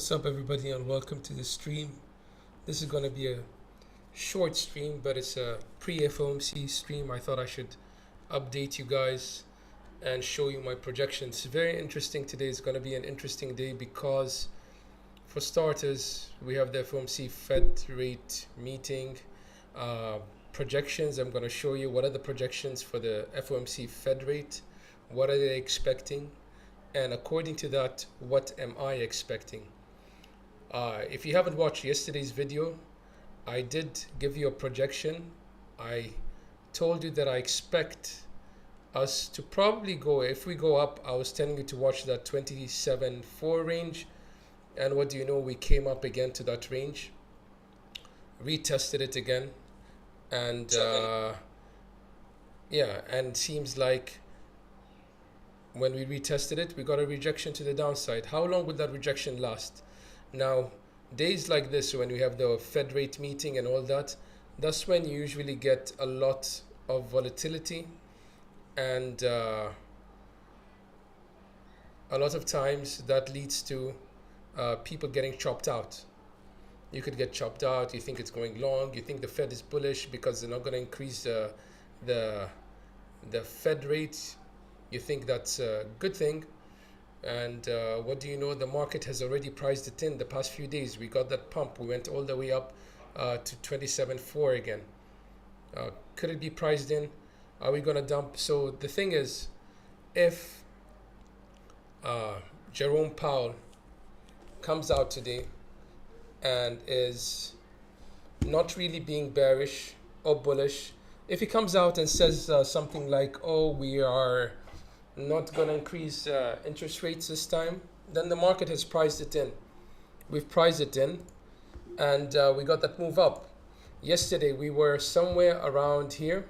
What's up, everybody, and welcome to the stream. This is going to be a short stream, but it's a pre-FOMC stream. I thought I should update you guys and show you my projections. Very interesting. Today is going to be an interesting day because, for starters, we have the FOMC Fed rate meeting projections. I'm going to show you what are the projections for the FOMC Fed rate, what are they expecting, and according to that, what am I expecting? If you haven't watched yesterday's video, I did give you a projection. I told you that I expect us to probably go, if we go up, I was telling you to watch that 27.4 range. And what do you know? We came up again to that range, retested it again. And yeah, and seems like when we retested it, we got a rejection to the downside. How long would that rejection last? Now, days like this, when we have the Fed rate meeting and all that, that's when you usually get a lot of volatility, and a lot of times that leads to people getting chopped out. You could get chopped out. You think it's going long. You think the Fed is bullish because they're not going to increase the Fed rate. You think that's a good thing. And what do you know? The market has already priced it in the past few days. We got that pump. We went all the way up to 27.4 again. Could it be priced in? Are we going to dump? So the thing is, if Jerome Powell comes out today and is not really being bearish or bullish, if he comes out and says something like, oh, we are not going to increase interest rates this time, then the market has priced it in. We've priced it in, and we got that move up. Yesterday we were somewhere around here.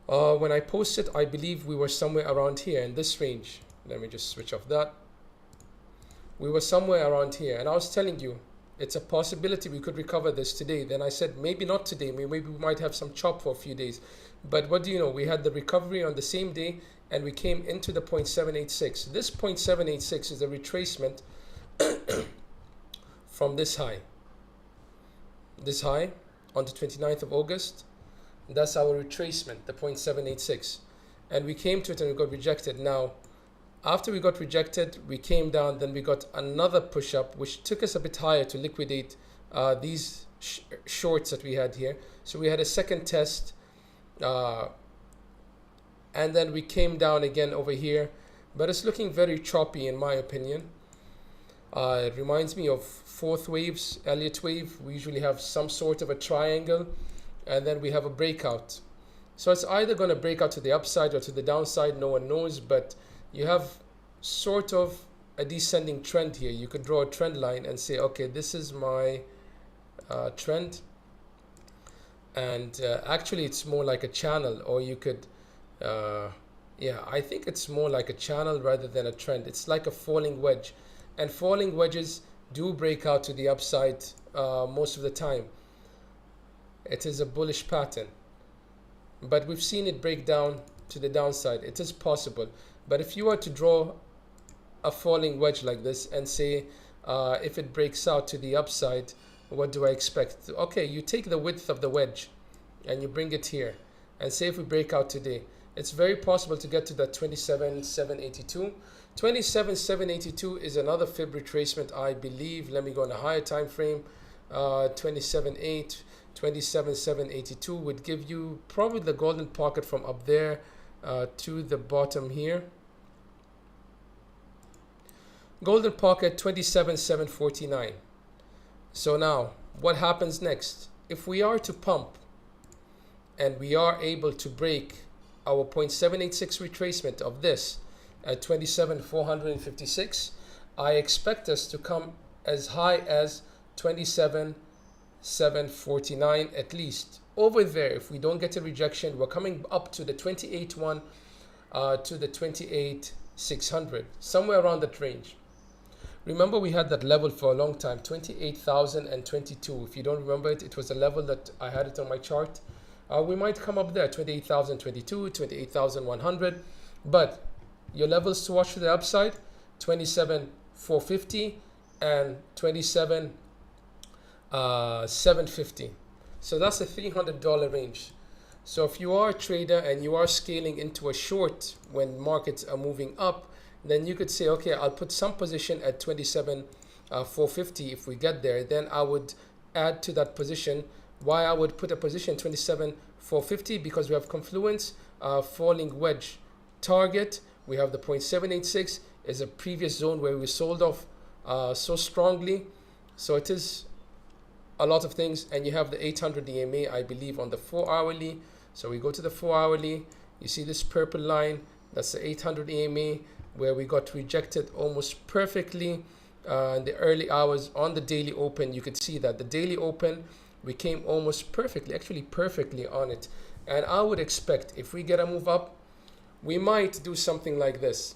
When I posted, I believe we were somewhere around here in this range. Let me just switch off that. We were somewhere around here, and I was telling you it's a possibility we could recover this today. Then I said maybe not today, maybe we might have some chop for a few days. But what do you know? We had the recovery on the same day, and we came into the 0.786. This 0.786 is a retracement from this high. This high on the 29th of August. That's our retracement, the 0.786. And we came to it and we got rejected. Now, after we got rejected, we came down, then we got another push up, which took us a bit higher to liquidate these shorts that we had here. So we had a second test. And then we came down again over here, but it's looking very choppy in my opinion. It reminds me of fourth waves, Elliott wave. We usually have some sort of a triangle, and then we have a breakout. So it's either going to break out to the upside or to the downside, no one knows, but you have sort of a descending trend here. You could draw a trend line and say, okay, this is my trend. And actually it's more like a channel, or you could yeah, I think it's more like a channel rather than a trend. It's like a falling wedge, and falling wedges do break out to the upside most of the time. It is a bullish pattern, but we've seen it break down to the downside. It is possible, but if you were to draw a falling wedge like this and say if it breaks out to the upside, what do I expect? Okay, you take the width of the wedge and you bring it here and say if we break out today, it's very possible to get to that 27,782. 27,782 is another fib retracement, I believe. Let me go on a higher time frame. 27.8, 27,782 would give you probably the golden pocket from up there to the bottom here. Golden pocket 27,749. So now, what happens next? If we are to pump and we are able to break our 0.786 retracement of this at 27,456, I expect us to come as high as 27,749 at least. Over there, if we don't get a rejection, we're coming up to the 28.1 to the 28,600, somewhere around that range. Remember, we had that level for a long time, 28,022. If you don't remember it, it was a level that I had it on my chart. We might come up there, 28,022, 28,100. But your levels to watch for the upside, 27 450 and 27 750. So that's a $300 range. So if you are a trader and you are scaling into a short when markets are moving up, then you could say, okay, I'll put some position at 27 450. If we get there, then I would add to that position. Why I would put a position 27 450? Because we have confluence, falling wedge target. We have the 0.786 is a previous zone where we sold off so strongly. So it is a lot of things. And you have the 800 EMA, I believe, on the 4 hourly. So we go to the 4 hourly. You see this purple line, that's the 800 EMA, where we got rejected almost perfectly in the early hours. On the daily open, you could see that the daily open, we came almost perfectly, actually perfectly on it. And I would expect if we get a move up, we might do something like this.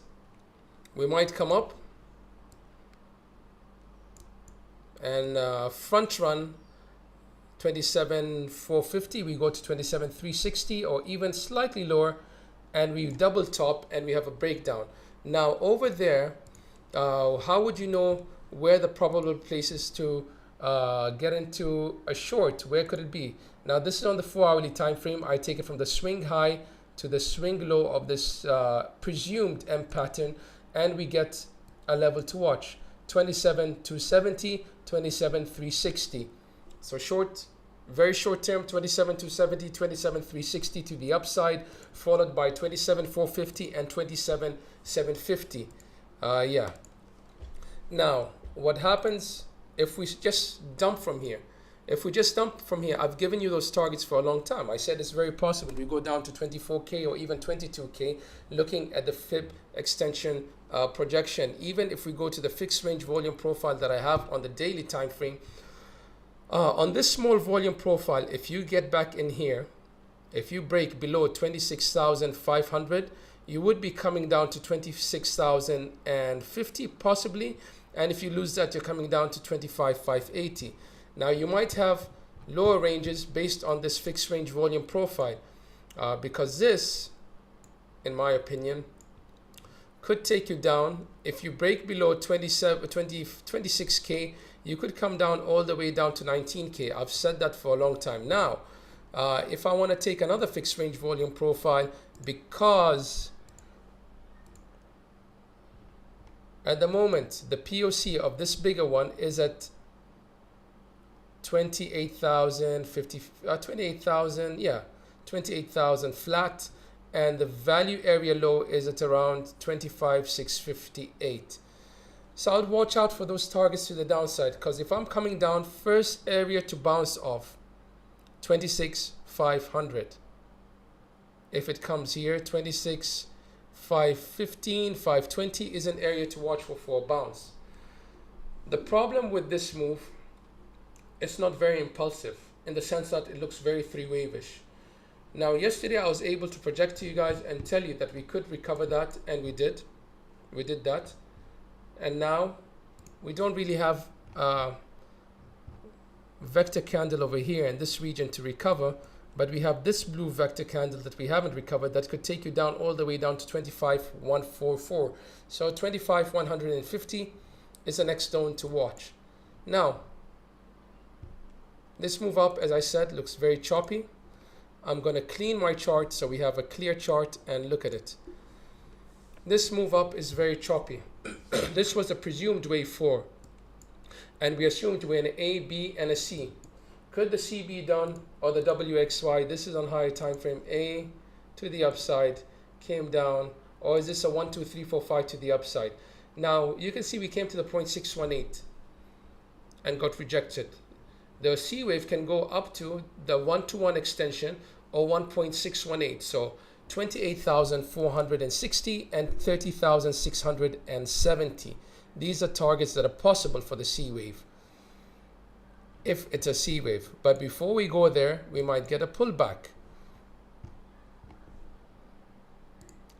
We might come up and front run 27 450, we go to 27 360 or even slightly lower, and we double top and we have a breakdown. Now over there, how would you know where the probable places to get into a short? Where could it be? Now this is on the 4 hourly time frame. I take it from the swing high to the swing low of this presumed M pattern, and we get a level to watch: 27 270, 27 360. So short, very short term, 27 270, 27 360 to the upside, followed by 27 450 and 27 750. Yeah. Now, what happens if we just dump from here? If we just dump from here, I've given you those targets for a long time. I said it's very possible we go down to 24K or even 22K, looking at the fib extension projection. Even if we go to the fixed range volume profile that I have on the daily time frame, on this small volume profile, if you get back in here, if you break below 26,500, you would be coming down to 26,050 possibly. And if you lose that, you're coming down to 25,580. Now you might have lower ranges based on this fixed range volume profile, because this, in my opinion, could take you down. If you break below 26K, you could come down all the way down to 19K. I've said that for a long time now. If I want to take another fixed range volume profile, because at the moment the POC of this bigger one is at 28,000, yeah, 28,000 flat, and the value area low is at around 25,658. So I'd watch out for those targets to the downside, because if I'm coming down, first area to bounce off 26,500. If it comes here, 26,515, 520 is an area to watch for a bounce. The problem with this move, it's not very impulsive in the sense that it looks very three-wave-ish. Now yesterday I was able to project to you guys and tell you that we could recover that, and we did that. And now we don't really have a vector candle over here in this region to recover, but we have this blue vector candle that we haven't recovered that could take you down all the way down to 25,144. So 25,150 is the next zone to watch. Now this move up, as I said, looks very choppy. I'm going to clean my chart so we have a clear chart and look at it. This move up is very choppy. This was a presumed wave 4, and we assumed we're in A, B, and a C. Could the C be done, or the WXY? This is on higher time frame. A to the upside, came down, or is this a 1, 2, 3, 4, 5 to the upside? Now you can see we came to the 0.618 and got rejected. The C wave can go up to the 1-to-1 extension or 1.618. So 28,460 and 30,670. These are targets that are possible for the C wave, if it's a C wave. But before we go there, we might get a pullback.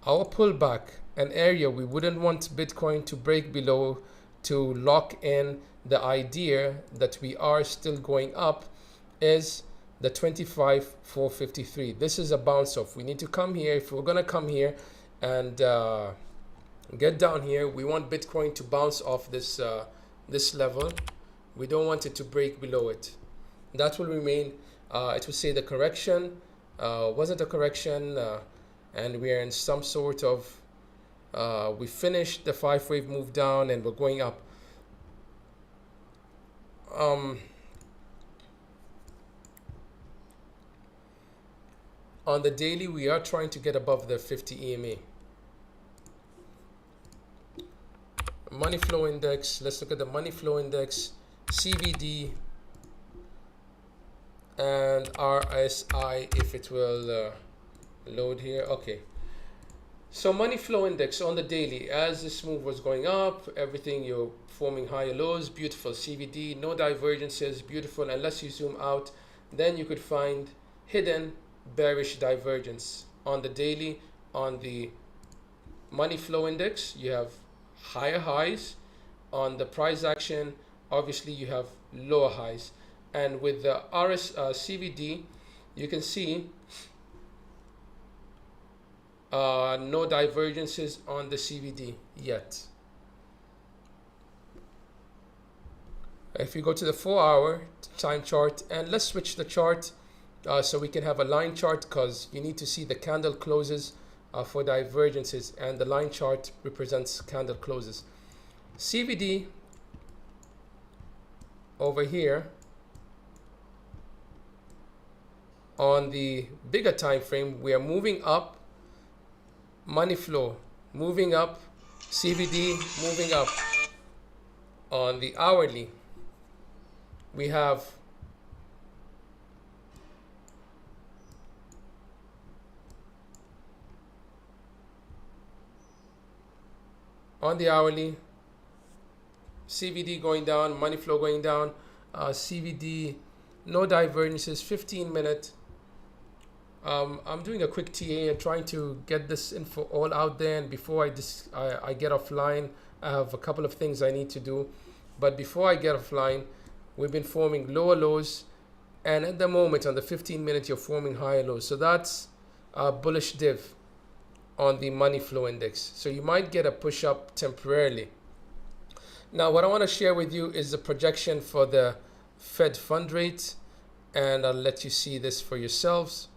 Our pullback, an area we wouldn't want Bitcoin to break below to lock in the idea that we are still going up, is the 25,453. This is a bounce off. We need to come here. If we're going to come here and get down here. We want Bitcoin to bounce off this this level. We don't want it to break below it. That will remain. It will say the correction wasn't a correction, and we are in some sort of we finished the 5-wave move down and we're going up. On the daily, we are trying to get above the 50 EMA. Money flow index. Let's look at the money flow index, CVD, and RSI if it will load here. Okay. So money flow index on the daily, as this move was going up, everything, you're forming higher lows, beautiful CVD, no divergences, beautiful. Unless you zoom out, then you could find hidden bearish divergence on the daily. On the money flow index, you have higher highs. On the price action, obviously you have lower highs. And with the CVD, you can see no divergences on the CVD yet. If you go to the 4-hour time chart, and let's switch the chart so we can have a line chart, because you need to see the candle closes for divergences, and the line chart represents candle closes. CVD over here on the bigger time frame, we are moving up. Money flow moving up, CVD moving up. On the hourly, we have CVD going down, money flow going down, CVD no divergences. 15-minute. I'm doing a quick TA and trying to get this info all out there, and before I get offline, I have a couple of things I need to do. But before I get offline, we've been forming lower lows, and at the moment on the 15-minute you're forming higher lows. So that's a bullish div on the money flow index. So you might get a push up temporarily. Now what I want to share with you is the projection for the Fed fund rate, and I'll let you see this for yourselves.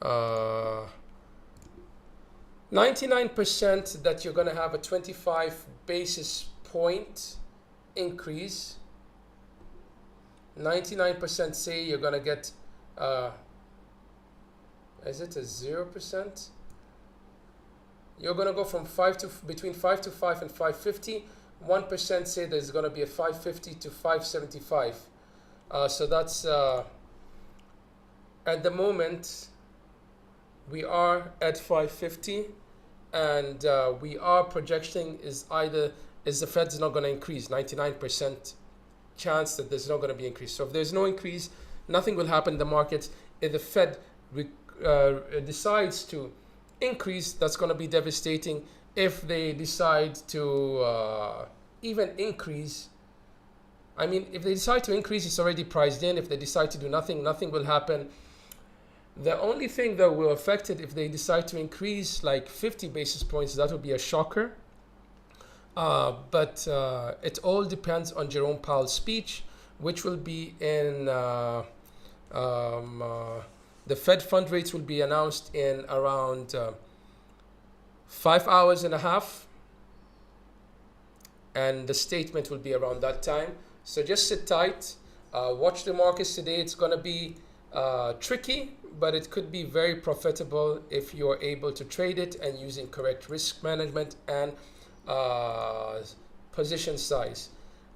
99% that you're going to have a 25 basis point increase. 99% say you're going to get is it a 0%? You're going to go from between 5 to 5 and 550. 1% say there's going to be a 550 to 575. So that's at the moment we are at 550, and we are projecting is the Fed's not going to increase. 99% chance that there's not going to be increase. So if there's no increase, nothing will happen in the markets. If the Fed decides to increase, that's going to be devastating. If they decide to even increase, I mean, if they decide to increase, it's already priced in. If they decide to do nothing, nothing will happen. The only thing that will affect it, if they decide to increase like 50 basis points, that would be a shocker. But it all depends on Jerome Powell's speech, which will be in the Fed fund rates will be announced in around 5 hours and a half, and the statement will be around that time. So just sit tight, watch the markets today. It's going to be tricky, but it could be very profitable if you're able to trade it and using correct risk management and position size.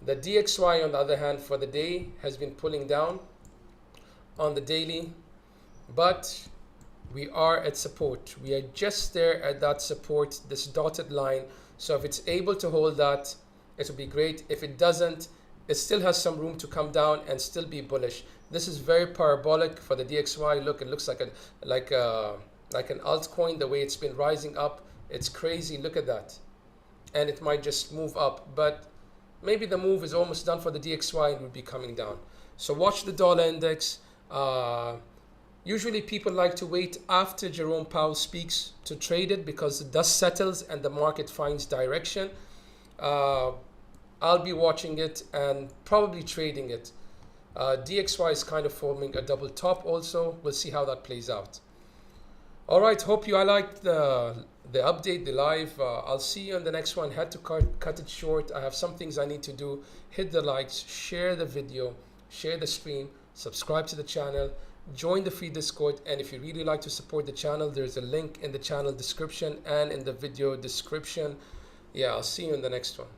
The DXY, on the other hand, for the day has been pulling down on the daily, but we are at support. We are just there at that support, this dotted line. So if it's able to hold that, it will be great. If it doesn't, it still has some room to come down and still be bullish. This is very parabolic for the DXY. Look, it looks like an altcoin, the way it's been rising up. It's crazy. Look at that. And it might just move up, but maybe the move is almost done for the DXY and will be coming down. So watch the dollar index. Usually people like to wait after Jerome Powell speaks to trade it because the dust settles and the market finds direction. I'll be watching it and probably trading it. DXY is kind of forming a double top also. We'll see how that plays out. All right, hope you liked the update, the live. I'll see you on the next one. Had to cut it short. I have some things I need to do. Hit the likes, share the video, share the stream, subscribe to the channel, join the free Discord, and if you really like to support the channel, there's a link in the channel description and in the video description. Yeah, I'll see you in the next one.